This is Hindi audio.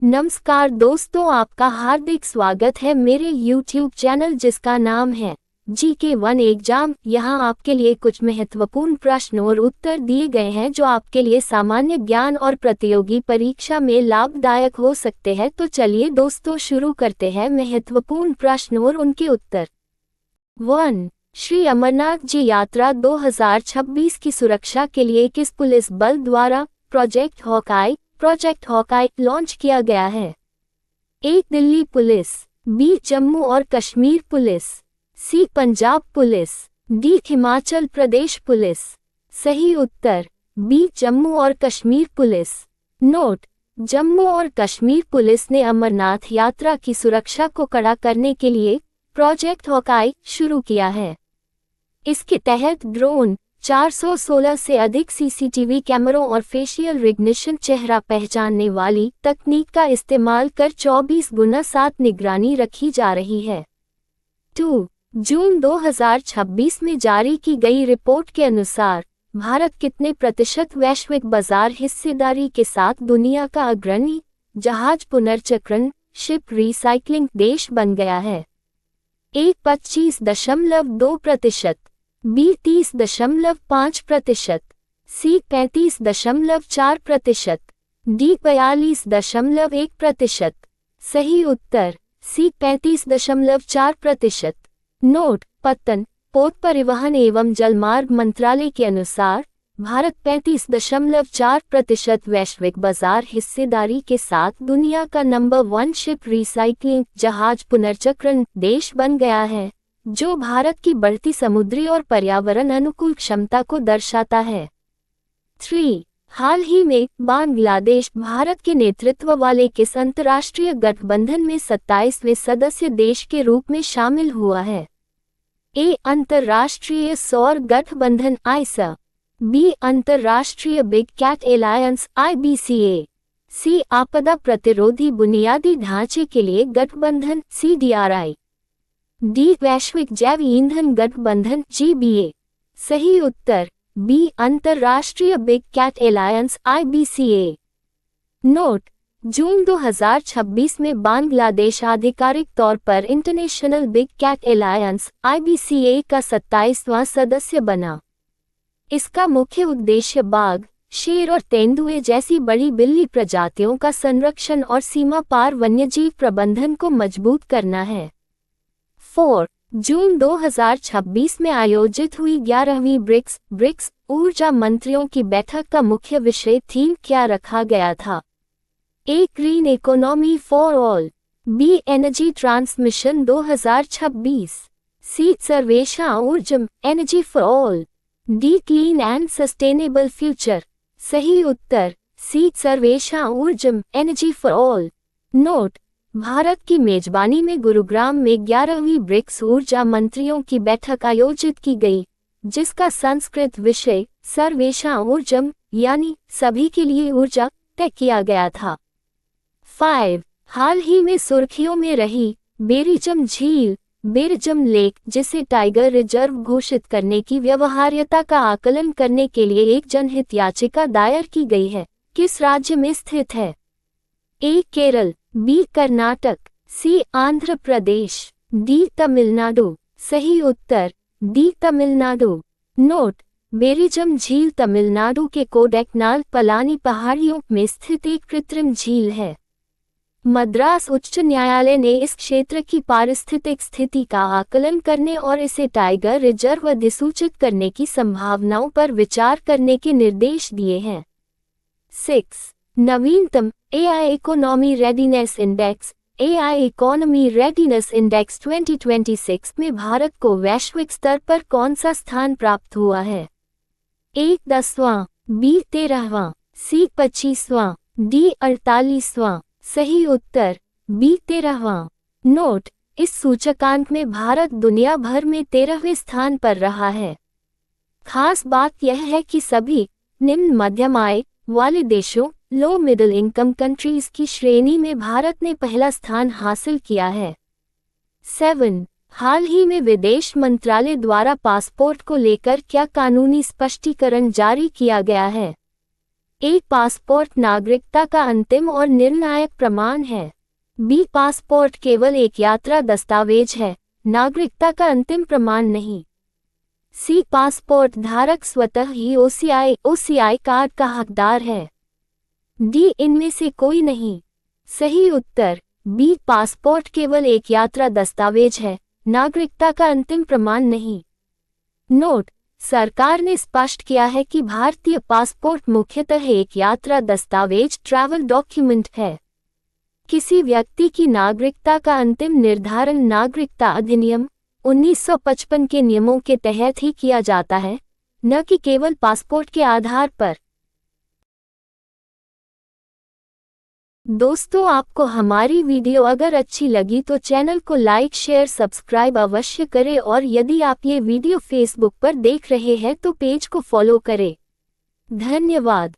नमस्कार दोस्तों, आपका हार्दिक स्वागत है मेरे YouTube चैनल जिसका नाम है GK1 एग्जाम। यहाँ आपके लिए कुछ महत्वपूर्ण प्रश्न और उत्तर दिए गए हैं जो आपके लिए सामान्य ज्ञान और प्रतियोगी परीक्षा में लाभदायक हो सकते हैं। तो चलिए दोस्तों शुरू करते हैं महत्वपूर्ण प्रश्न और उनके उत्तर। 1. श्री अमरनाथ जी यात्रा 2026 की सुरक्षा के लिए किस पुलिस बल द्वारा प्रोजेक्ट हॉकाई लॉन्च किया गया है? A. Delhi police, B. Jammu और Kashmir police, C. Punjab police, D. Himachal Pradesh police. सही उत्तर बी. जम्मू और कश्मीर पुलिस। नोट: जम्मू और कश्मीर पुलिस ने अमरनाथ यात्रा की सुरक्षा को कड़ा करने के लिए प्रोजेक्ट हॉकाई शुरू किया है। इसके तहत ड्रोन, 416 से अधिक सीसीटीवी कैमरों और फेशियल रिकग्निशन चेहरा पहचानने वाली तकनीक का इस्तेमाल कर 24x7 निगरानी रखी जा रही है। 2. जून 2026 में जारी की गई रिपोर्ट के अनुसार भारत कितने प्रतिशत वैश्विक बाजार हिस्सेदारी के साथ दुनिया का अग्रणी जहाज पुनर्चक्रण शिप रिसाइक्लिंग देश बन गया है? ए. 25.2%, बी. 30.5%, सी. 35.4%, डी. 42.1%। सही उत्तर सी. 35.4%। नोट: पत्तन पोत परिवहन एवं जलमार्ग मंत्रालय के अनुसार भारत 35.4% वैश्विक बाजार हिस्सेदारी के साथ दुनिया का नंबर 1 शिप रिसाइक्लिंग जहाज पुनर्चक्रण देश बन गया है, जो भारत की बढ़ती समुद्री और पर्यावरण अनुकूल क्षमता को दर्शाता है। 3. हाल ही में बांग्लादेश भारत के नेतृत्व वाले किस अंतर्राष्ट्रीय गठबंधन में 27वें सदस्य देश के रूप में शामिल हुआ है? ए. अंतर्राष्ट्रीय सौर गठबंधन आईसा, बी. अंतर्राष्ट्रीय बिग कैट एलायंस IBCA, सी. आपदा प्रतिरोधी बुनियादी ढांचे के लिए गठबंधन CDRI, डी. वैश्विक जैव ईंधन गठबंधन GBA। सही उत्तर बी. अंतर्राष्ट्रीय बिग कैट एलायंस IBCA। नोट: जून 2026 में बांग्लादेश आधिकारिक तौर पर international big cat alliance IBCA का 27वां सदस्य बना। इसका मुख्य उद्देश्य बाघ, शेर और तेंदुए जैसी बड़ी बिल्ली प्रजातियों का संरक्षण और सीमा पार वन्यजीव प्रबंधन को मजबूत करना है। 4. जून 2026 में आयोजित हुई 11वीं ब्रिक्स ऊर्जा मंत्रियों की बैठक का मुख्य विषय थीम क्या रखा गया था? A. Green economy for all, B. Energy transmission 2026, C. सर्वेक्षण ऊर्जम energy for all, D. Clean and sustainable future. सही उत्तर सी. सर्वेक्षण ऊर्जम एनर्जी फॉर ऑल। नोट: भारत की मेजबानी में गुरुग्राम में 11वीं ब्रिक्स ऊर्जा मंत्रियों की बैठक आयोजित की गई, जिसका संस्कृत विषय सर्वेषां ऊर्जम यानी सभी के लिए ऊर्जा तय किया गया था। 5. हाल ही में सुर्खियों में रही बेरिजम झील बेरिजम लेक, जिसे टाइगर रिजर्व घोषित करने की व्यवहार्यता का आकलन करने के लिए एक जनहित याचिका दायर की गई है, किस राज्य में स्थित है? ए. केरल, बी. कर्नाटक, सी. आंध्र प्रदेश, डी. तमिलनाडु। सही उत्तर डी. तमिलनाडु। नोट: बेरिजम झील तमिलनाडु के कोडैकनाल पलानी पहाड़ियों में स्थित एक कृत्रिम झील है। मद्रास उच्च न्यायालय ने इस क्षेत्र की पारिस्थितिक स्थिति का आकलन करने और इसे टाइगर रिजर्व अधिसूचित करने की संभावनाओं पर विचार करने के निर्देश दिए हैं। 6. नवीनतम AI economy readiness index AI economy readiness index 2026 में भारत को वैश्विक स्तर पर कौन सा स्थान प्राप्त हुआ है? ए. 10वां, बी. 13वां, सी. 25वां, डी. 48वां। सही उत्तर बी. 13वां। नोट: इस सूचकांक में भारत दुनिया भर में 13वें स्थान पर रहा है। खास बात यह है कि सभी निम्न मध्यम आय वाले देशों लो मिडिल इनकम कंट्रीज की श्रेणी में भारत ने पहला स्थान हासिल किया है। 7. हाल ही में विदेश मंत्रालय द्वारा पासपोर्ट को लेकर क्या कानूनी स्पष्टीकरण जारी किया गया है? ए पासपोर्ट नागरिकता का अंतिम और निर्णायक प्रमाण है। बी पासपोर्ट केवल एक यात्रा दस्तावेज है, नागरिकता का अंतिम प्रमाण नहीं। सी पासपोर्ट धारक स्वतः ही ओसीआई कार्ड का हकदार है। डी इनमें से कोई नहीं। सही उत्तर बी पासपोर्ट केवल एक यात्रा दस्तावेज है, नागरिकता का अंतिम प्रमाण नहीं। नोट: सरकार ने स्पष्ट किया है कि भारतीय पासपोर्ट मुख्यतः एक यात्रा दस्तावेज ट्रैवल डॉक्यूमेंट है। किसी व्यक्ति की नागरिकता का अंतिम निर्धारण नागरिकता अधिनियम 1955 के नियमों के तहत ही किया जाता है, न कि केवल पासपोर्ट के आधार पर। दोस्तों, आपको हमारी वीडियो अगर अच्छी लगी तो चैनल को लाइक शेयर सब्सक्राइब अवश्य करें और यदि आप ये वीडियो फेसबुक पर देख रहे हैं तो पेज को फॉलो करें। धन्यवाद।